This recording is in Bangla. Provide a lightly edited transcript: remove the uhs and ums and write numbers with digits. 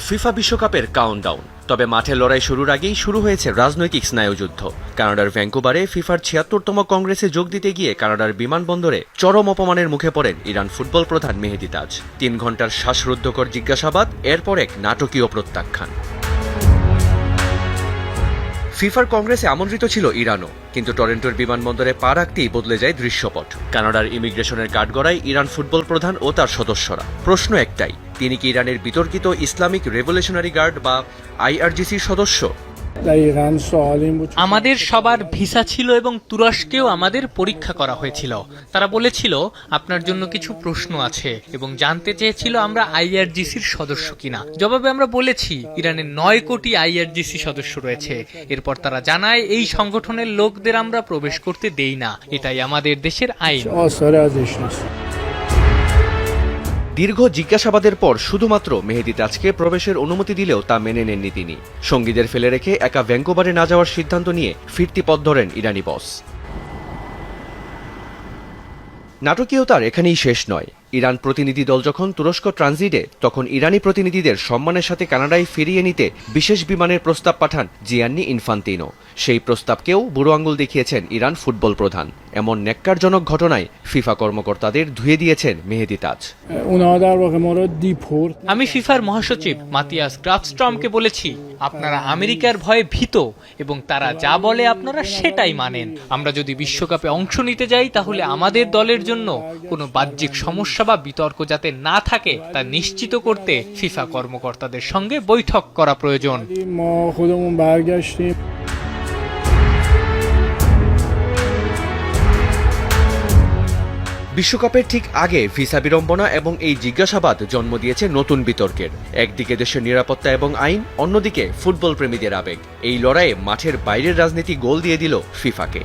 ফিফা বিশ্বকাপের কাউন্টডাউন। তবে মাঠে লড়াই শুরুর আগেই শুরু হয়েছে রাজনৈতিক স্নায়ুযুদ্ধ। কানাডার ভ্যাঙ্কুভারে ফিফার ৭৬তম কংগ্রেসে যোগ দিতে গিয়ে কানাডার বিমানবন্দরে চরম অপমানের মুখে পড়েন ইরান ফুটবল প্রধান মেহেদী তাজ। ৩ ঘণ্টার শ্বাসরুদ্ধকর জিজ্ঞাসাবাদ, এরপর এক নাটকীয় প্রত্যাখ্যান। ফিফার কংগ্রেসে আমন্ত্রিত ছিল ইরানও, কিন্তু টরন্টোর বিমানবন্দরে পা রাখতেই বদলে যায় দৃশ্যপট। কানাডার ইমিগ্রেশনের কাঠগড়ায় ইরান ফুটবল প্রধান ও তার সদস্যরা। প্রশ্ন একটাই, তিনি কি ইরানের বিতর্কিত ইসলামিক রেভলিউশনারি গার্ড বা আইআরজিসির সদস্য? আমাদের সবার ভিসা ছিল এবং তুরস্কেও আমাদের পরীক্ষা করা হয়েছিল। তারা বলেছিল আপনার জন্য কিছু প্রশ্ন আছে এবং জানতে চেয়েছিল আমরা আইআরজিসির সদস্য কিনা। জবাবে আমরা বলেছি ইরানের ৯ কোটি আইআরজিসি সদস্য রয়েছে। এরপর তারা জানায় এই সংগঠনের লোকদের আমরা প্রবেশ করতে দেই না, এটাই আমাদের দেশের আইন। দীর্ঘ জিজ্ঞাসাবাদের পর শুধুমাত্র মেহেদী তাজকে প্রবেশের অনুমতি দিলেও তা মেনে নেননি তিনি। সঙ্গীদের ফেলে রেখে একা ভ্যাঙ্কুভারে না যাওয়ার সিদ্ধান্ত নিয়ে ফিরতি পথ ধরেন ইরানি বস। নাটকীয়তার এখানেই শেষ নয়। ইরান প্রতিনিধি দল যখন তুরস্ক ট্রানজিটে, তখন ইরানি প্রতিনিধিদের সম্মানের সাথে কানাডায় ফিরিয়ে নিতে বিশেষ বিমানের প্রস্তাব পাঠান জিয়ান্নি ইনফান্তিনো। সেই প্রস্তাবকেও বুড়ো আঙুল দেখিয়েছেন ইরান ফুটবল প্রধান। এমন ন্যাক্কারজনক ঘটনায় ফিফা কর্মকর্তাদের ধুয়ে দিয়েছেন মেহেদী তাজ। আমি ফিফার মহাসচিব মাতিয়াস গ্রাফস্ট্রমকে বলেছি আপনারা আমেরিকার ভয়ে ভীত এবং তারা যা বলে আপনারা সেটাই মানেন। আমরা যদি বিশ্বকাপে অংশ নিতে যাই তাহলে আমাদের দলের জন্য কোনো বাহ্যিক সমস্যা বা বিতর্ক যাতে না থাকে তা নিশ্চিত করতে ফিফা কর্মকর্তাদের সঙ্গে বৈঠক করা প্রয়োজন। বিশ্বকাপের ঠিক আগে ভিসা বিড়ম্বনা এবং এই জিজ্ঞাসাবাদ জন্ম দিয়েছে নতুন বিতর্কের। একদিকে দেশের নিরাপত্তা এবং আইন, অন্যদিকে ফুটবল প্রেমীদের আবেগ। এই লড়াইয়ে মাঠের বাইরের রাজনীতি গোল দিয়ে দিল ফিফাকে।